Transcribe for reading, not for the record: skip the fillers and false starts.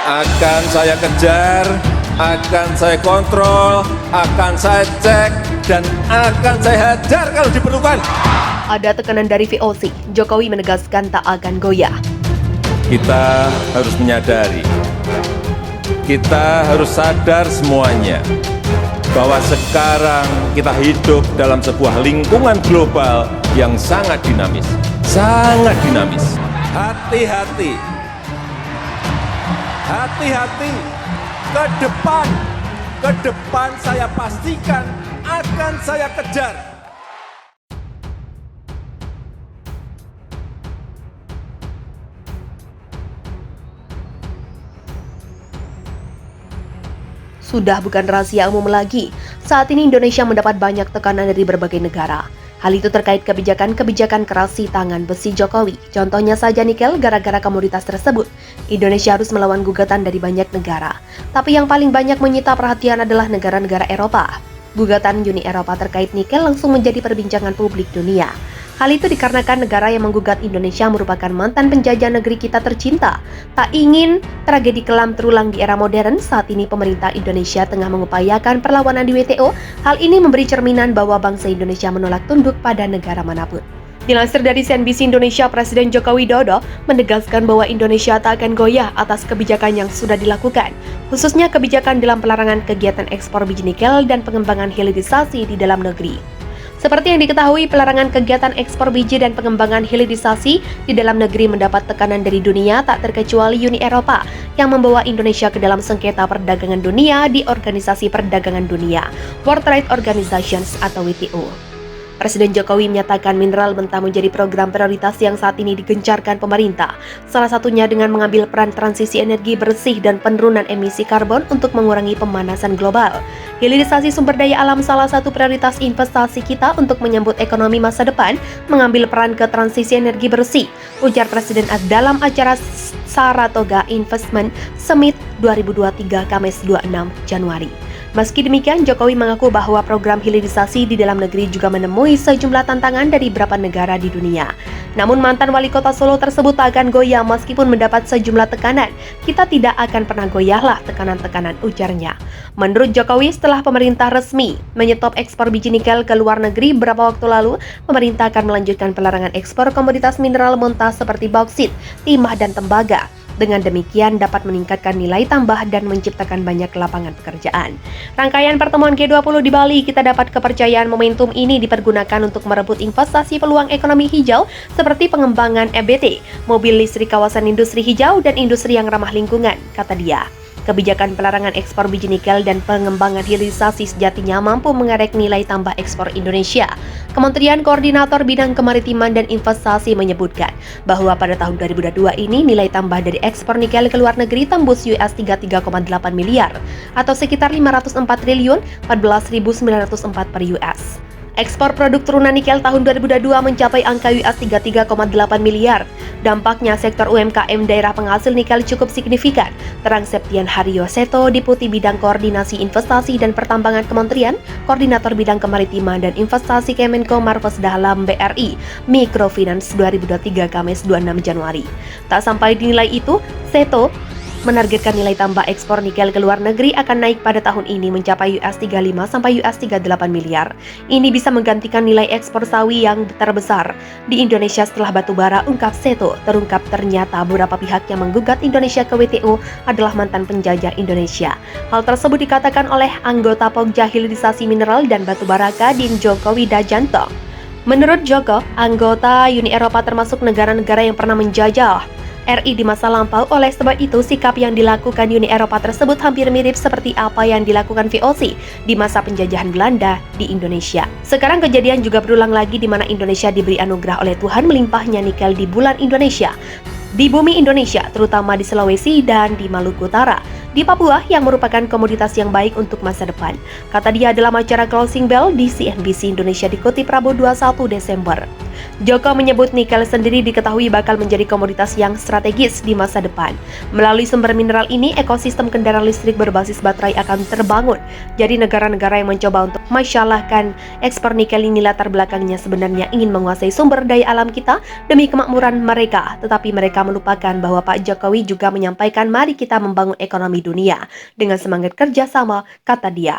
akan saya kejar, akan saya kontrol, akan saya cek, dan akan saya hajar kalau diperlukan. Ada tekanan dari VOC, Jokowi menegaskan tak akan goyah. Kita harus menyadari, kita harus sadar semuanya, bahwa sekarang kita hidup dalam sebuah lingkungan global yang sangat dinamis. Sangat dinamis. Hati-hati. Hati-hati. Ke depan saya pastikan akan saya kejar. Sudah bukan rahasia umum lagi, saat ini Indonesia mendapat banyak tekanan dari berbagai negara. Hal itu terkait kebijakan-kebijakan kerasi tangan besi Jokowi. Contohnya saja nikel, gara-gara komoditas tersebut, Indonesia harus melawan gugatan dari banyak negara. Tapi yang paling banyak menyita perhatian adalah negara-negara Eropa. Gugatan Uni Eropa terkait nikel langsung menjadi perbincangan publik dunia. Hal itu dikarenakan negara yang menggugat Indonesia merupakan mantan penjajah negeri kita tercinta. Tak ingin tragedi kelam terulang di era modern, saat ini pemerintah Indonesia tengah mengupayakan perlawanan di WTO. Hal ini memberi cerminan bahwa bangsa Indonesia menolak tunduk pada negara manapun. Dilansir dari CNBC Indonesia, Presiden Joko Widodo menegaskan bahwa Indonesia tak akan goyah atas kebijakan yang sudah dilakukan, khususnya kebijakan dalam pelarangan kegiatan ekspor biji nikel dan pengembangan hilirisasi di dalam negeri. Seperti yang diketahui, pelarangan kegiatan ekspor biji dan pengembangan hilirisasi di dalam negeri mendapat tekanan dari dunia tak terkecuali Uni Eropa yang membawa Indonesia ke dalam sengketa perdagangan dunia di Organisasi Perdagangan Dunia, World Trade Organization atau WTO. Presiden Jokowi menyatakan mineral mentah menjadi program prioritas yang saat ini digencarkan pemerintah, salah satunya dengan mengambil peran transisi energi bersih dan penurunan emisi karbon untuk mengurangi pemanasan global. Hilirisasi sumber daya alam salah satu prioritas investasi kita untuk menyambut ekonomi masa depan, mengambil peran ke transisi energi bersih, ujar Presiden dalam acara Saratoga Investment Summit 2023 Kamis 26 Januari. Meski demikian, Jokowi mengaku bahwa program hilirisasi di dalam negeri juga menemui sejumlah tantangan dari beberapa negara di dunia. Namun mantan wali kota Solo tersebut tak akan goyah meskipun mendapat sejumlah tekanan. Kita tidak akan pernah goyahlah tekanan-tekanan, ujarnya. Menurut Jokowi, setelah pemerintah resmi menyetop ekspor biji nikel ke luar negeri beberapa waktu lalu, pemerintah akan melanjutkan pelarangan ekspor komoditas mineral mentah seperti bauksit, timah, dan tembaga. Dengan demikian dapat meningkatkan nilai tambah dan menciptakan banyak lapangan pekerjaan. Rangkaian pertemuan G20 di Bali, kita dapat kepercayaan momentum ini dipergunakan untuk merebut investasi peluang ekonomi hijau seperti pengembangan EBT, mobil listrik kawasan industri hijau, dan industri yang ramah lingkungan, kata dia. Kebijakan pelarangan ekspor biji nikel dan pengembangan hilirisasi sejatinya mampu mengerek nilai tambah ekspor Indonesia. Kementerian Koordinator Bidang Kemaritiman dan Investasi menyebutkan bahwa pada tahun 2022 ini nilai tambah dari ekspor nikel ke luar negeri tembus US 33,8 miliar atau sekitar 504 triliun 14.904 per US. Ekspor produk turunan nikel tahun 2022 mencapai angka US 33,8 miliar. Dampaknya sektor UMKM daerah penghasil nikel cukup signifikan. Terang Septian Haryo Seto, Deputi Bidang Koordinasi Investasi dan Pertambangan Kementerian, Koordinator Bidang Kemaritiman dan Investasi Kemenko Marves Dalam BRI, Mikrofinance 2023 Kamis 26 Januari. Tak sampai di nilai itu, Seto menargetkan nilai tambah ekspor nikel ke luar negeri akan naik pada tahun ini mencapai US 35 sampai US 38 miliar. Ini bisa menggantikan nilai ekspor sawi yang terbesar di Indonesia setelah batu bara, ungkap Seto. Terungkap ternyata beberapa pihak yang menggugat Indonesia ke WTO adalah mantan penjajah Indonesia. Hal tersebut dikatakan oleh anggota Pokja Hilirisasi Mineral dan Batu Bara Kadin Joko Widajanto. Menurut Joko, anggota Uni Eropa termasuk negara-negara yang pernah menjajah RI di masa lampau. Oleh sebab itu, sikap yang dilakukan Uni Eropa tersebut hampir mirip seperti apa yang dilakukan VOC di masa penjajahan Belanda di Indonesia. Sekarang kejadian juga berulang lagi di mana Indonesia diberi anugerah oleh Tuhan melimpahnya nikel di bulan Indonesia, di bumi Indonesia, terutama di Sulawesi dan di Maluku Utara. di Papua yang merupakan komoditas yang baik untuk masa depan. Kata dia dalam acara Closing Bell di CNBC Indonesia dikutip Rabu 21 Desember. Joko menyebut nikel sendiri diketahui bakal menjadi komoditas yang strategis di masa depan. Melalui sumber mineral ini, ekosistem kendaraan listrik berbasis baterai akan terbangun. Jadi negara-negara yang mencoba untuk masyalahkan ekspor nikel ini latar belakangnya sebenarnya ingin menguasai sumber daya alam kita demi kemakmuran mereka. Tetapi mereka melupakan bahwa Pak Jokowi juga menyampaikan mari kita membangun ekonomi dunia dengan semangat kerjasama, kata dia.